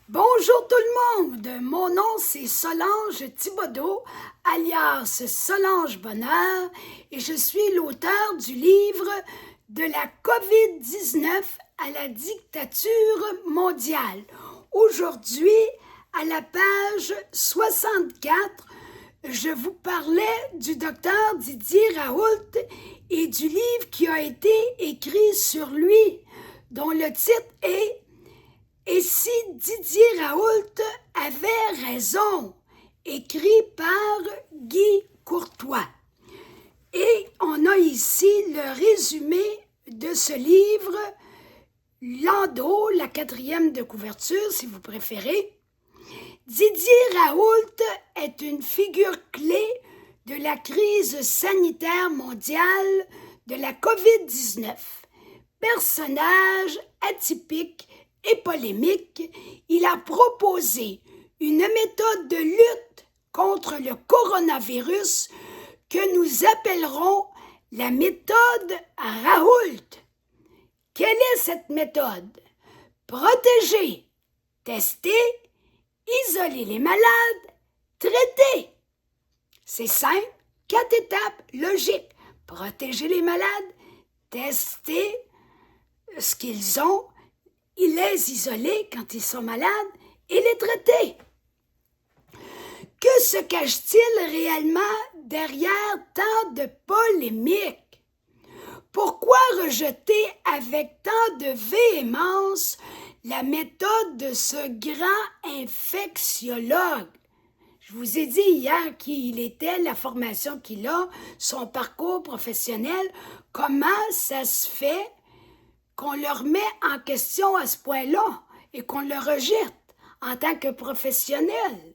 Bonjour tout le monde, mon nom c'est Solange Thibodeau, alias Solange Bonheur, et je suis l'auteur du livre De la COVID-19 à la dictature mondiale. Aujourd'hui, à la page 64, je vous parlais du docteur Didier Raoult et du livre qui a été écrit sur lui, dont le titre est « Et si Didier Raoult avait raison », écrit par Guy Courtois. Et on a ici le résumé de ce livre, Landau, la 4e de couverture, si vous préférez. Didier Raoult est une figure clé de la crise sanitaire mondiale de la COVID-19. Personnage atypique et polémique, il a proposé une méthode de lutte contre le coronavirus que nous appellerons la méthode Raoult. Quelle est cette méthode? Protéger, tester, isoler les malades, traiter. C'est simple, 4 étapes logiques. Protéger les malades, tester ce qu'ils ont, les isoler quand ils sont malades et les traiter. Que se cache-t-il réellement derrière tant de polémiques? Pourquoi rejeter avec tant de véhémence la méthode de ce grand infectiologue? Je vous ai dit hier qui il était, la formation qu'il a, son parcours professionnel, comment ça se fait qu'on le remet en question à ce point-là et qu'on le rejette en tant que professionnel.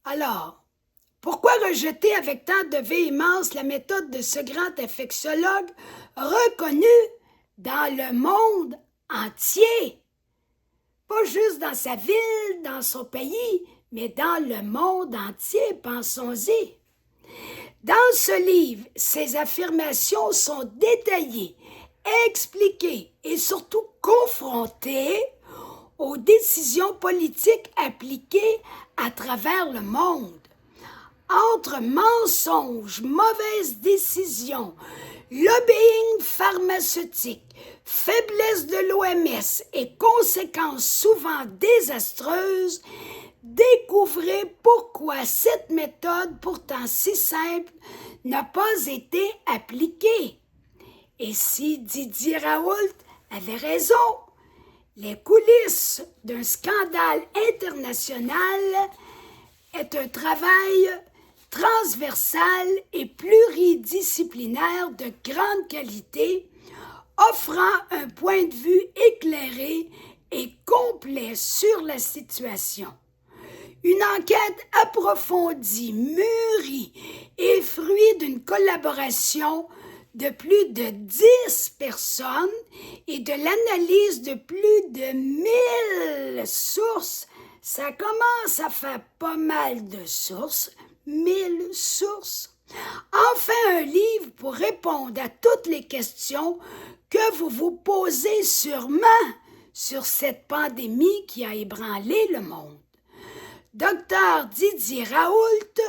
Alors, pourquoi rejeter avec tant de véhémence la méthode de ce grand infectiologue reconnu dans le monde entier? Pas juste dans sa ville, dans son pays, mais dans le monde entier, pensons-y. Dans ce livre, ces affirmations sont détaillées, expliquées et surtout confrontées aux décisions politiques appliquées à travers le monde. Entre mensonges, mauvaises décisions, lobbying pharmaceutique, faiblesse de l'OMS et conséquences souvent désastreuses, découvrez pourquoi cette méthode, pourtant si simple, n'a pas été appliquée. Et si Didier Raoult avait raison, les coulisses d'un scandale international est un travail transversal et pluridisciplinaire de grande qualité, offrant un point de vue éclairé et complet sur la situation. Une enquête approfondie, mûrie et fruit d'une collaboration de plus de 10 personnes et de l'analyse de plus de 1000 sources. Ça commence à faire pas mal de sources, 1000 sources. Enfin, un livre pour répondre à toutes les questions que vous vous posez sûrement sur cette pandémie qui a ébranlé le monde. Docteur Didier Raoult,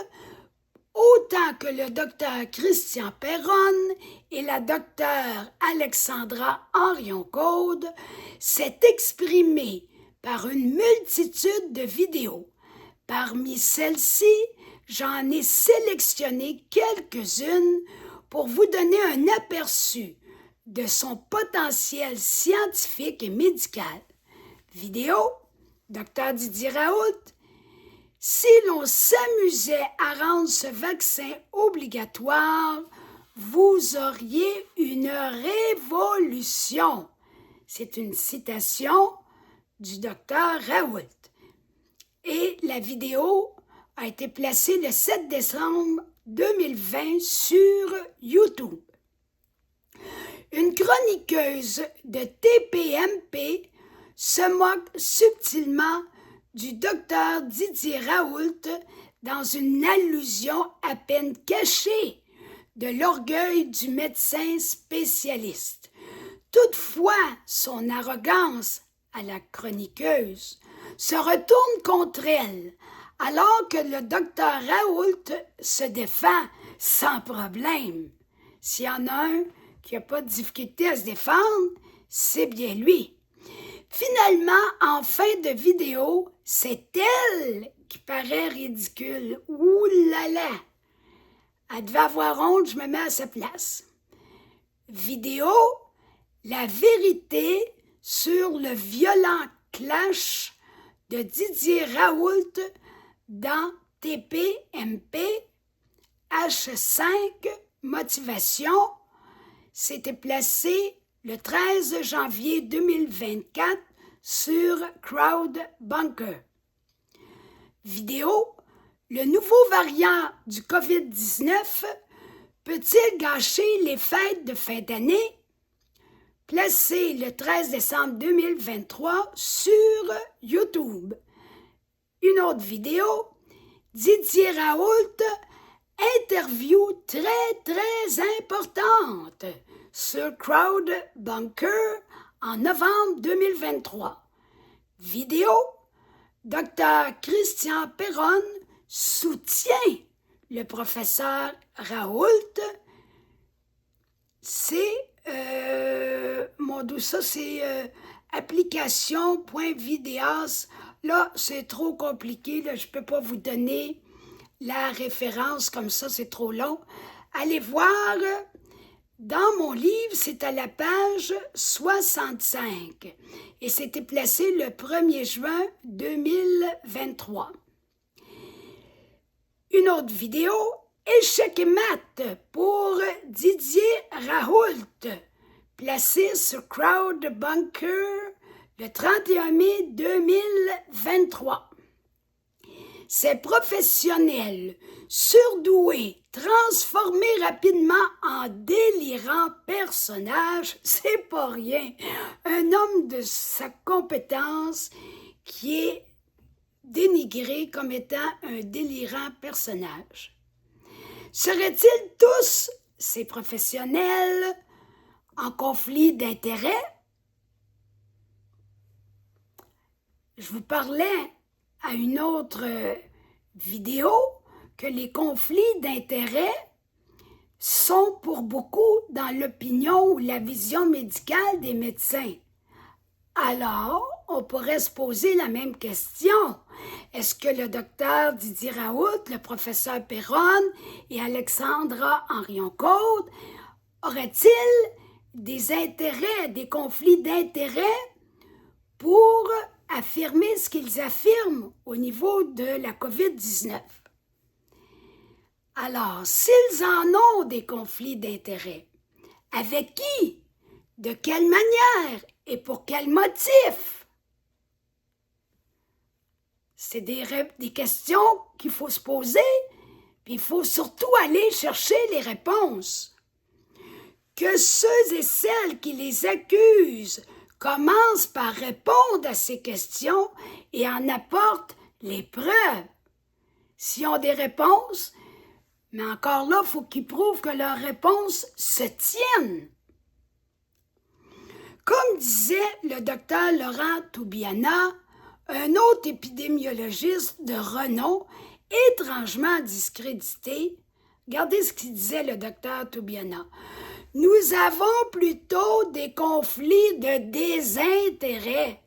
autant que le docteur Christian Perron et la docteure Alexandra Henrion-Caude, s'est exprimé par une multitude de vidéos. Parmi celles-ci, j'en ai sélectionné quelques-unes pour vous donner un aperçu de son potentiel scientifique et médical. Vidéo, docteur Didier Raoult. Si l'on s'amusait à rendre ce vaccin obligatoire, vous auriez une révolution. C'est une citation du docteur Raoult. Et la vidéo a été placée le 7 décembre 2020 sur YouTube. Une chroniqueuse de TPMP se moque subtilement du docteur Didier Raoult dans une allusion à peine cachée de l'orgueil du médecin spécialiste. Toutefois, son arrogance à la chroniqueuse se retourne contre elle, alors que le docteur Raoult se défend sans problème. S'il y en a un qui n'a pas de difficulté à se défendre, c'est bien lui. Finalement, en fin de vidéo, c'est elle qui paraît ridicule. Ouh là là! Elle devait avoir honte, je me mets à sa place. Vidéo, la vérité sur le violent clash de Didier Raoult dans TPMP H5 Motivation. C'était placé le 13 janvier 2024 sur CrowdBunker. Vidéo, le nouveau variant du COVID-19 peut-il gâcher les fêtes de fin d'année? Placé le 13 décembre 2023 sur YouTube. Une autre vidéo, Didier Raoult, interview très importante sur CrowdBunker en novembre 2023. Vidéo, Dr. Christian Perron soutient le professeur Raoult. C'est application.videos. Là, c'est trop compliqué. Là, je ne peux pas vous donner la référence comme ça, c'est trop long. Allez voir, dans mon livre, c'est à la page 65 et c'était placé le 1er juin 2023. Une autre vidéo, échec et maths pour Didier Raoult, placé sur CrowdBunker le 31 mai 2023. Ces professionnels surdoués, transformés rapidement en délirants personnages, c'est pas rien. Un homme de sa compétence qui est dénigré comme étant un délirant personnage. Seraient-ils tous, ces professionnels, en conflit d'intérêts? Je vous parlais à une autre vidéo que les conflits d'intérêts sont pour beaucoup dans l'opinion ou la vision médicale des médecins. Alors, on pourrait se poser la même question. Est-ce que le docteur Didier Raoult, le professeur Perron et Alexandra Henrion-Côte auraient-ils des intérêts, des conflits d'intérêts pour affirmer ce qu'ils affirment au niveau de la COVID-19? Alors, s'ils en ont des conflits d'intérêts, avec qui? De quelle manière? Et pour quel motif? C'est des questions qu'il faut se poser, puis il faut surtout aller chercher les réponses. Que ceux et celles qui les accusent commencent par répondre à ces questions et en apportent les preuves. S'ils ont des réponses, mais encore là, il faut qu'ils prouvent que leurs réponses se tiennent. Comme disait le docteur Laurent Toubiana, un autre épidémiologiste de renom, étrangement discrédité, regardez ce qu'il disait le docteur Toubiana. Nous avons plutôt des conflits de désintérêt.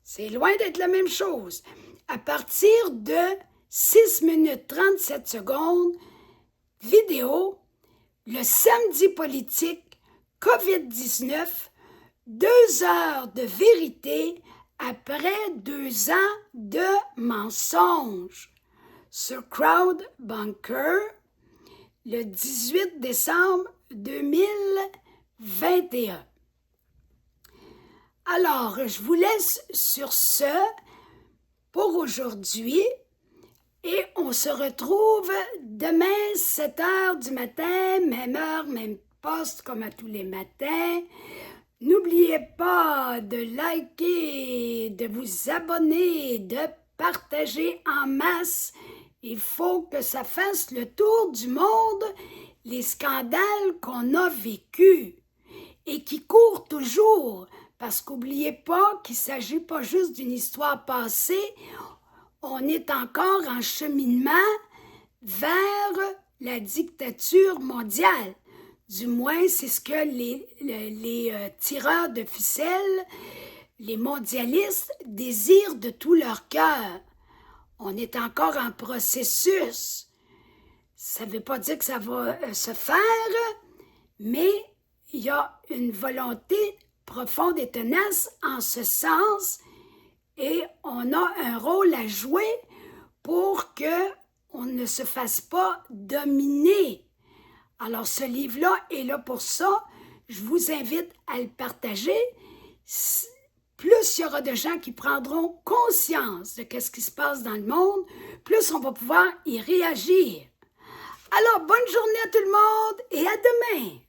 C'est loin d'être la même chose. À partir de 6 minutes 37 secondes, vidéo, le samedi politique COVID-19, 2 heures de vérité après 2 ans de mensonges. Sur CrowdBunker, le 18 décembre 2021. Alors, je vous laisse sur ce pour aujourd'hui et on se retrouve demain 7 heures du matin, même heure, même poste comme à tous les matins. N'oubliez pas de liker, de vous abonner, de partager en masse. Il faut que ça fasse le tour du monde, les scandales qu'on a vécus. et qui court toujours, parce qu'oubliez pas qu'il ne s'agit pas juste d'une histoire passée, on est encore en cheminement vers la dictature mondiale. Du moins, c'est ce que les tireurs de ficelles, les mondialistes, désirent de tout leur cœur. On est encore en processus. Ça ne veut pas dire que ça va se faire, mais il y a une volonté profonde et tenace en ce sens et on a un rôle à jouer pour qu'on ne se fasse pas dominer. Alors ce livre-là est là pour ça. Je vous invite à le partager. Plus il y aura de gens qui prendront conscience de ce qui se passe dans le monde, plus on va pouvoir y réagir. Alors, bonne journée à tout le monde et à demain!